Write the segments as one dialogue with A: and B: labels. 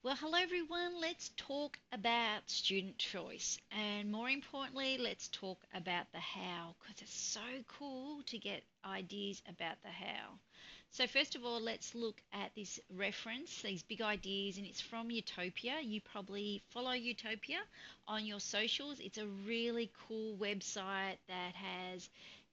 A: Well, hello everyone. Let's talk about student choice, and more importantly, let's talk about the how because it's so cool to get ideas about the how. So, first of all, let's look at this reference, these big ideas, and it's from Utopia. You probably follow Utopia on your socials. It's a really cool website that has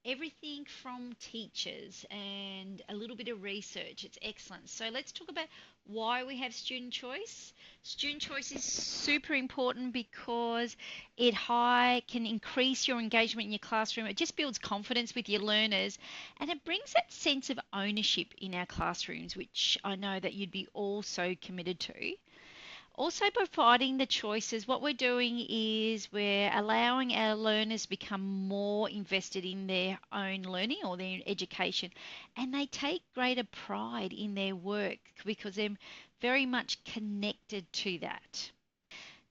A: everything from teachers and a little bit of research. It's excellent. So, let's talk about why we have student choice. Student choice is super important because can increase your engagement in your classroom. It just builds confidence with your learners and it brings that sense of ownership in our classrooms, which I know that you'd be all so committed to. Also, by providing the choices, what we're doing is we're allowing our learners to become more invested in their own learning or their education, and they take greater pride in their work because they're very much connected to that.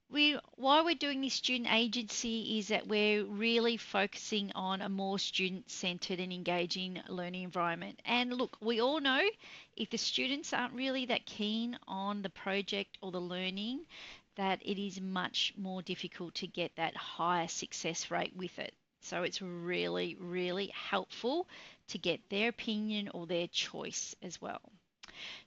A: Why we're doing this student agency is that we're really focusing on a more student-centered and engaging learning environment. And look, we all know if the students aren't really that keen on the project or the learning, that it is much more difficult to get that higher success rate with it. So it's really, really helpful to get their opinion or their choice as well.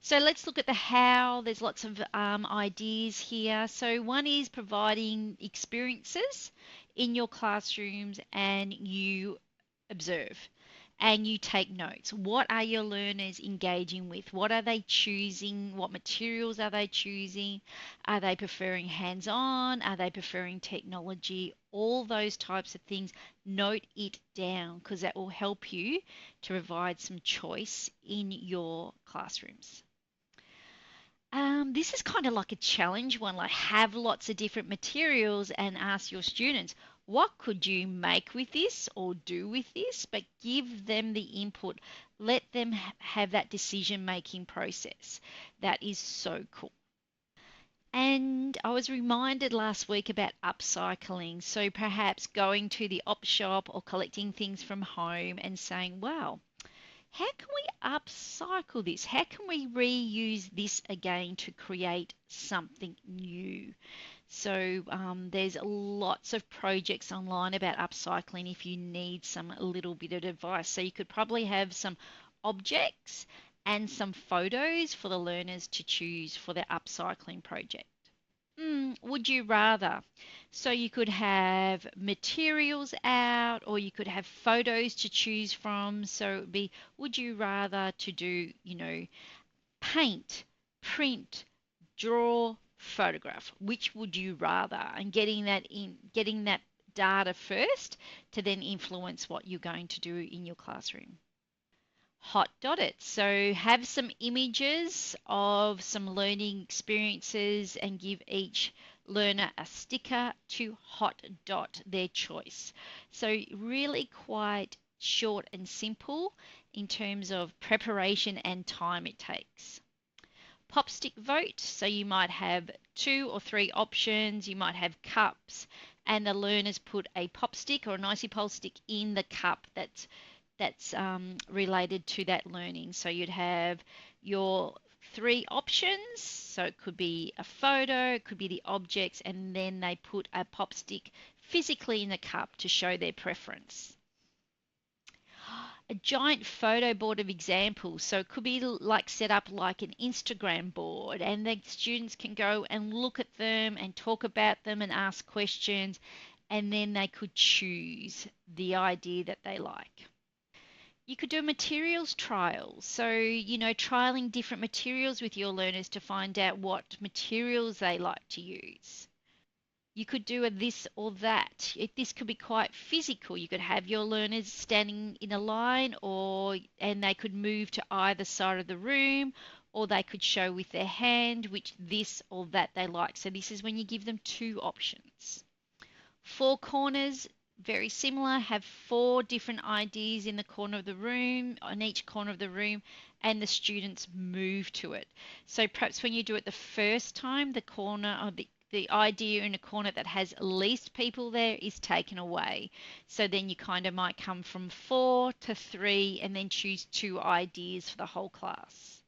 A: So let's look at the how. There's lots of ideas here. So one is providing experiences in your classrooms and you observe and you take notes. What are your learners engaging with? What are they choosing? What materials are they choosing? Are they preferring hands-on? Are they preferring technology? All those types of things. Note it down because that will help you to provide some choice in your classrooms. This is kind of like a challenge one, like have lots of different materials and ask your students, what could you make with this or do with this? But give them the input. Let them have that decision making process. That is so cool. And I was reminded last week about upcycling. So perhaps going to the op shop or collecting things from home and saying, wow, how can we upcycle this? How can we reuse this again to create something new? So there's lots of projects online about upcycling if you need some a little bit of advice. So you could probably have some objects and some photos for the learners to choose for their upcycling project. Would you rather? So you could have materials out or you could have photos to choose from. So it would be, would you rather to do, paint, print, draw, photograph? Which would you rather? And getting that data first to then influence what you're going to do in your classroom. Hot dot it. So have some images of some learning experiences and give each learner a sticker to hot dot their choice. So really quite short and simple in terms of preparation and time it takes. Pop stick vote. So you might have two or three options. You might have cups and the learners put a pop stick or an icy pole stick in the cup that's related to that learning. So you'd have your three options. So it could be a photo, it could be the objects, and then they put a pop stick physically in the cup to show their preference. A giant photo board of examples. So it could be like set up like an Instagram board, and the students can go and look at them and talk about them and ask questions, and then they could choose the idea that they like. You could do a materials trial. So, trialing different materials with your learners to find out what materials they like to use. You could do a this or that. This could be quite physical. You could have your learners standing in a line and they could move to either side of the room or they could show with their hand which this or that they like. So this is when you give them two options. Four corners, very similar, have four different ideas in the corner of the room, on each corner of the room, and the students move to it. So perhaps when you do it the first time, the corner of the idea in a corner that has least people there is taken away. So then you kind of might come from four to three and then choose two ideas for the whole class.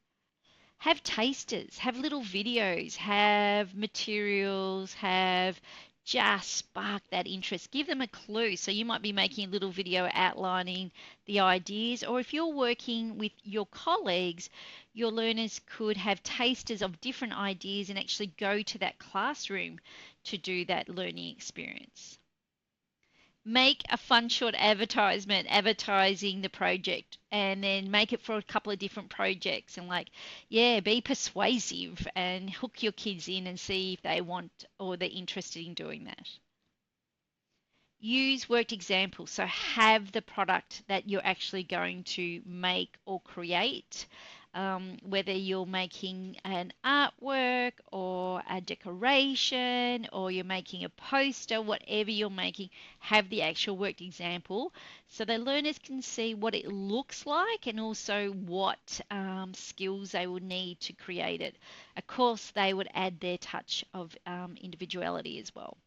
A: Have tasters, have little videos, have materials, have just spark that interest. Give them a clue. So you might be making a little video outlining the ideas, or if you're working with your colleagues, your learners could have tasters of different ideas and actually go to that classroom to do that learning experience. Make a fun short advertisement advertising the project, and then make it for a couple of different projects, and like, yeah, be persuasive and hook your kids in and see if they want or they're interested in doing that. Use worked examples. So have the product that you're actually going to make or create, whether you're making an artwork or a decoration or you're making a poster, whatever you're making, have the actual worked example so the learners can see what it looks like and also what skills they will need to create it. Of course, they would add their touch of individuality as well.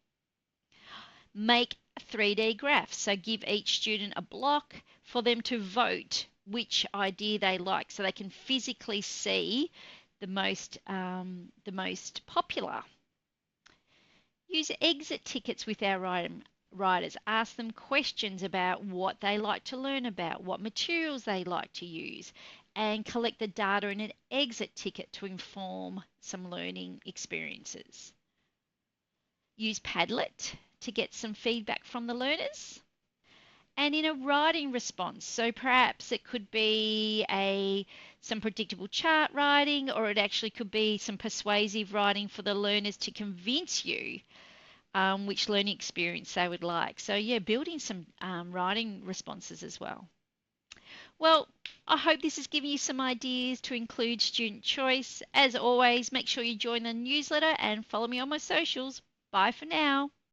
A: Make 3D graphs. So give each student a block for them to vote which idea they like so they can physically see the most popular. Use exit tickets with our writers. Ask them questions about what they like to learn about, what materials they like to use, and collect the data in an exit ticket to inform some learning experiences. Use Padlet to get some feedback from the learners. And in a writing response, so perhaps it could be some predictable chart writing, or it actually could be some persuasive writing for the learners to convince you which learning experience they would like. So yeah, building some writing responses as well. Well, I hope this has given you some ideas to include student choice. As always, make sure you join the newsletter and follow me on my socials. Bye for now.